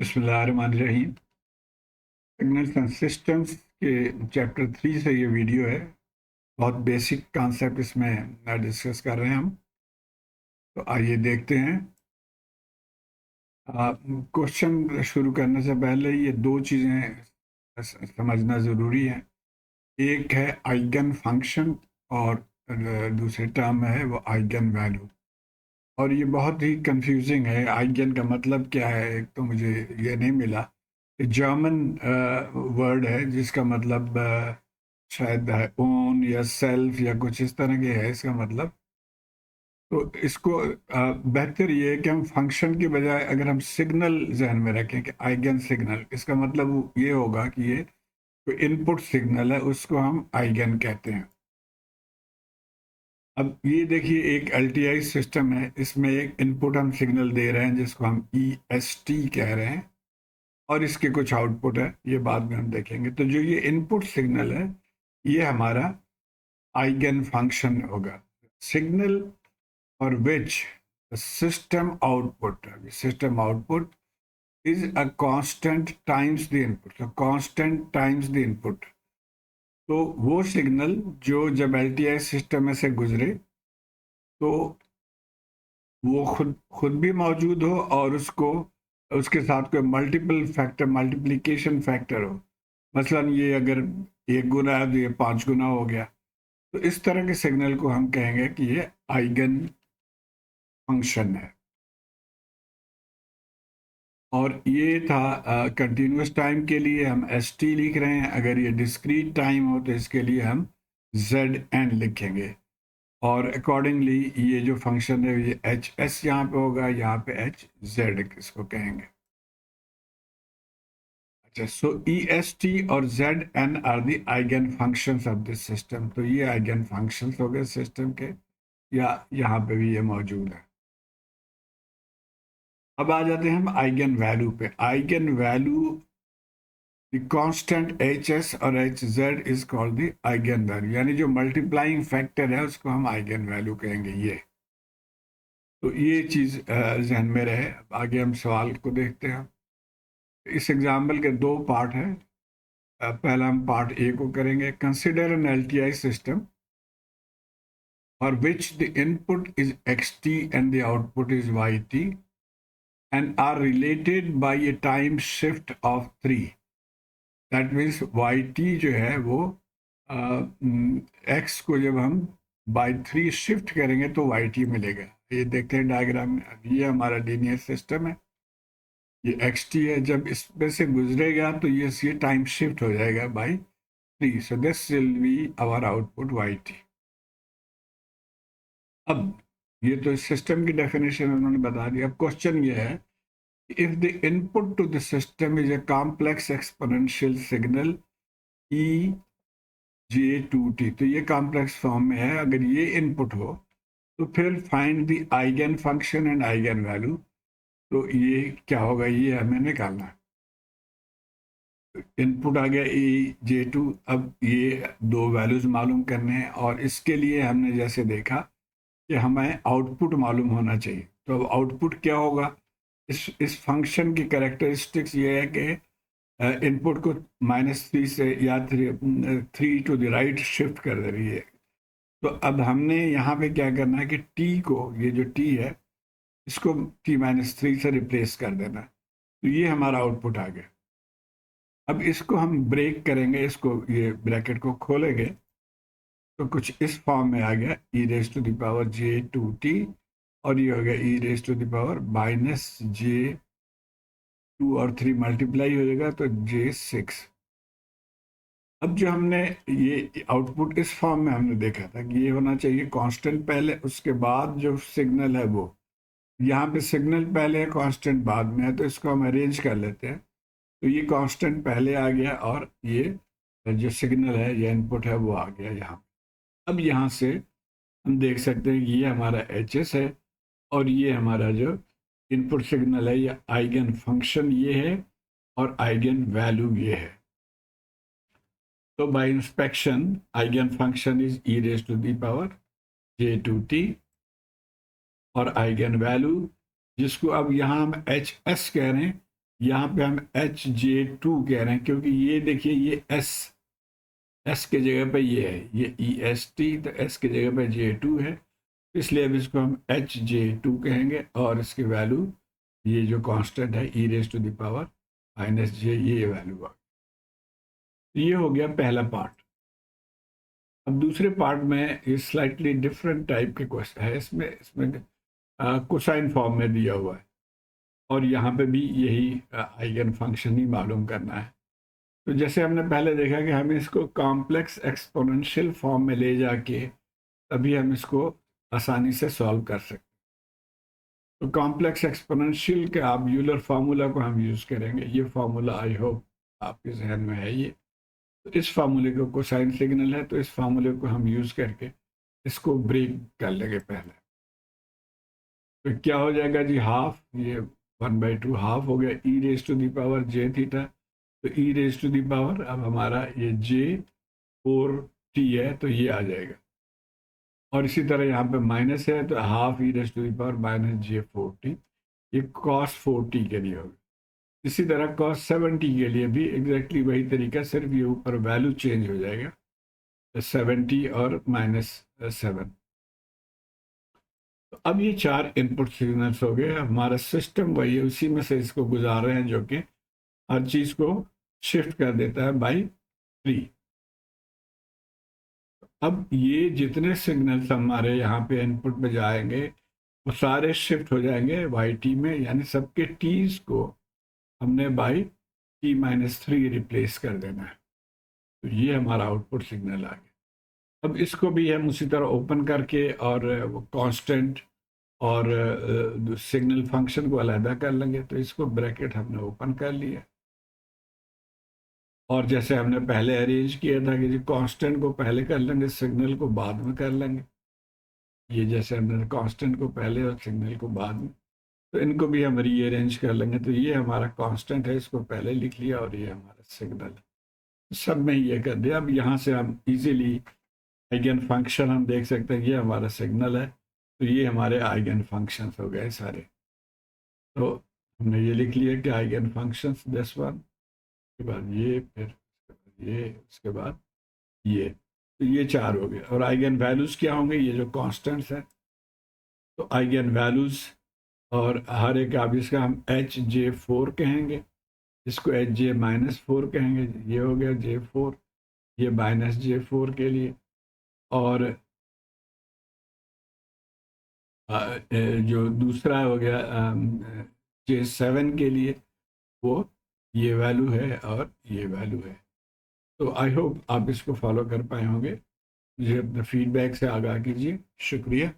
बिस्मिल्लाहिर्रहमानिर्रहीम। Signals and systems के chapter 3 से ये वीडियो है। बहुत बेसिक कॉन्सेप्ट इसमें डिस्कस कर रहे हैं हम। तो आइए देखते हैं। क्वेश्चन शुरू करने से पहले ये दो चीज़ें समझना ज़रूरी है। एक है आइगन फंक्शन और दूसरे टर्म है वो आइगन वैल्यू। और ये बहुत ही कंफ्यूजिंग है। आइगन का मतलब क्या है, एक तो मुझे ये नहीं मिला। जर्मन वर्ड है जिसका मतलब शायद है ओन या सेल्फ या कुछ इस तरह के है इसका मतलब। तो इसको बेहतर ये है कि हम फंक्शन की बजाय अगर हम सिग्नल जहन में रखें कि आइगन सिग्नल, इसका मतलब ये होगा कि ये जो इनपुट सिग्नल है उसको हम आइगन कहते हैं। अब ये देखिए एक एलटीआई सिस्टम है, इसमें एक इनपुट हम सिग्नल दे रहे हैं जिसको हम ईएसटी कह रहे हैं और इसके कुछ आउटपुट है, ये बाद में हम देखेंगे। तो जो ये इनपुट सिग्नल है ये हमारा आइगन फंक्शन होगा। सिग्नल और which system output is a constant times the input. तो कांस्टेंट टाइम्स द इनपुट, तो वो सिग्नल जो जब एलटीआई सिस्टम में से गुजरे तो वो खुद खुद भी मौजूद हो और उसको उसके साथ कोई मल्टीपल फैक्टर, मल्टीप्लिकेशन फैक्टर हो। मसलन ये अगर 1 गुना है तो ये 5 गुना हो गया। तो इस तरह के सिग्नल को हम कहेंगे कि ये आइगन फंक्शन है। और ये था कंटिन्यूस टाइम के लिए हम एस टी लिख रहे हैं, अगर ये डिस्क्रीट टाइम हो तो इसके लिए हम जेड एन लिखेंगे। और अकॉर्डिंगली ये जो फंक्शन है ये एच एस यहाँ पे होगा, यहाँ पे एच जेड इसको कहेंगे। अच्छा, सो ई एस टी और Z N are the eigen functions of this system. तो ये आइगन फंक्शंस हो गए सिस्टम के, या यहाँ पे भी ये मौजूद है। अब आ जाते हैं हम आइगन वैल्यू पे। Eigenvalue, the constant H S और H Z is called the eigenvalue, यानी जो मल्टीप्लाइंग फैक्टर है उसको हम आइगन वैल्यू कहेंगे। ये तो ये चीज जहन में रहे। आगे हम सवाल को देखते हैं। इस एग्जाम्पल के दो पार्ट हैं। पहला हम पार्ट ए को करेंगे। Consider N LTI system for which the input is xt and the output is yt and are related by a time shift of 3. That means yt जो है वो x को जब हम बाई 3 शिफ्ट करेंगे तो yt मिलेगा। ये देखते हैं डायग्राम में। ये हमारा लीनियर सिस्टम है, ये xt है। जब इसमें से गुजरेगा तो ये टाइम शिफ्ट हो जाएगा by 3। So this will be our output yt। अब ये तो सिस्टम की डेफिनेशन उन्होंने बता दिया। अब क्वेश्चन ये है, if the input to the system is a complex exponential signal e j2t, तो ये कॉम्प्लेक्स फॉर्म में है। अगर ये इनपुट हो तो फिर find the eigen function and eigen value. तो ये क्या होगा, ये हमें निकालना है। इनपुट आ गया ई जे टू। अब ये दो वैल्यूज मालूम करने हैं और इसके लिए हमने जैसे देखा कि हमें आउटपुट मालूम होना चाहिए। तो अब आउटपुट क्या होगा, इस फंक्शन की कैरेक्टरिस्टिक्स ये है कि इनपुट को -3 से या 3 टू द राइट शिफ्ट कर दे रही है। तो अब हमने यहाँ पे क्या करना है कि टी को, ये जो टी है इसको t-3 से रिप्लेस कर देना। तो ये हमारा आउटपुट आ गया। अब इसको हम ब्रेक करेंगे, इसको ये ब्रैकेट को खोलेंगे तो कुछ इस फॉर्म में आ गया e⁻j2t और ये हो गया e⁻j2 और 3 मल्टीप्लाई हो जाएगा तो j6। अब जो हमने ये आउटपुट इस फॉर्म में हमने देखा था कि ये होना चाहिए कांस्टेंट पहले, उसके बाद जो सिग्नल है वो, यहाँ पे सिग्नल पहले है कांस्टेंट बाद में है। तो इसको हम अरेंज कर लेते हैं। तो ये कांस्टेंट पहले आ गया और ये जो सिग्नल है, ये इनपुट है, वो आ गया यहाँ। अब यहाँ से हम देख सकते हैं कि ये हमारा एच एस है और ये हमारा जो इनपुट सिग्नल है, ये आइगन फंक्शन ये है और आइगन वैल्यू ये है। तो bye inspection eigen function is e⁻j2t और आइगन वैल्यू जिसको अब यहाँ हम एच एस कह रहे हैं, यहाँ पे हम HJ2 कह रहे हैं, क्योंकि ये देखिए ये एस के जगह पे ये है, ये EST, तो एस की जगह पे J2 है, इसलिए अब इसको हम HJ2 कहेंगे, और इसकी वैल्यू ये जो कांस्टेंट है e⁻⁻ ये वैल्यू आ। ये हो गया पहला पार्ट। अब दूसरे पार्ट में ये स्लाइटली डिफरेंट टाइप के क्वेश्चन है, इसमें कोसाइन फॉर्म में दिया हुआ है, और यहाँ पे भी यही आइगन फंक्शन ही मालूम करना है। तो जैसे हमने पहले देखा कि हमें इसको कॉम्प्लेक्स एक्सपोनेंशियल फॉर्म में ले जाके तभी हम इसको आसानी से सॉल्व कर सकते हैं। तो कॉम्प्लेक्स एक्सपोनेंशियल के आप यूलर फार्मूला को हम यूज़ करेंगे। ये फार्मूला आई होप आपके जहन में है। ये तो इस फार्मूले को कोसाइन सिग्नल है, तो इस फार्मूले को हम यूज़ करके इसको ब्रेक कर लेंगे पहले। तो क्या हो जाएगा जी, हाफ, ये 1/2 हाफ हो गया e⁻j थीटा। तो e⁻, अब हमारा ये J4t है, तो ये आ जाएगा। और इसी तरह यहाँ पे माइनस है, तो हाफ e⁻−j4t, ये cos 4t के लिए होगा। इसी तरह cos 7t के लिए भी एग्जैक्टली वही तरीका, सिर्फ ये ऊपर वैल्यू चेंज हो जाएगा, 70 और -7। तो अब ये 4 इनपुट सिग्नल्स हो गए। हमारा सिस्टम वही है, उसी में से इसको गुजार रहे हैं, जो कि हर चीज़ को शिफ्ट कर देता है बाई 3। अब ये जितने सिग्नल्स हमारे यहाँ पे इनपुट में जाएंगे वो सारे शिफ्ट हो जाएंगे वाई टी में, यानी सबके टीज को हमने बाई T-3 रिप्लेस कर देना है। तो ये हमारा आउटपुट सिग्नल आ गया। अब इसको भी हम उसी तरह ओपन करके और कांस्टेंट और सिग्नल फंक्शन को अलहदा कर लेंगे। तो इसको ब्रैकेट हमने ओपन कर लिया, और जैसे हमने पहले अरेंज किया था कि कांस्टेंट को पहले कर लेंगे, सिग्नल को बाद में कर लेंगे। ये जैसे हमने कांस्टेंट को पहले और सिग्नल को बाद में, तो इनको भी हम रीअरेंज कर लेंगे। तो ये हमारा कांस्टेंट है, इसको पहले लिख लिया, और ये हमारा सिग्नल है, सब में ये कर दिया। अब यहाँ से हम इजीली आइगन फंक्शन हम देख सकते हैं, ये हमारा सिग्नल है, तो ये हमारे आइगन फंक्शंस हो गए सारे। तो हमने ये लिख लिया कि आइगन फंक्शंस दिस वन, उसके बाद ये, फिर ये, उसके बाद ये, तो ये 4 हो गए। और आइगन वैल्यूज क्या होंगे, ये जो कांस्टेंट्स हैं, तो आइगन वैल्यूज, और हर एक आप इसका हम HJ4 कहेंगे, इसको HJ-4 कहेंगे। ये हो गया J4, ये -J4 के लिए। और जो दूसरा हो गया J7 के लिए, वो ये वैल्यू है और ये वैल्यू है। तो आई होप आप इसको फॉलो कर पाए होंगे। मुझे अपने फीडबैक से आगाह कीजिए। शुक्रिया।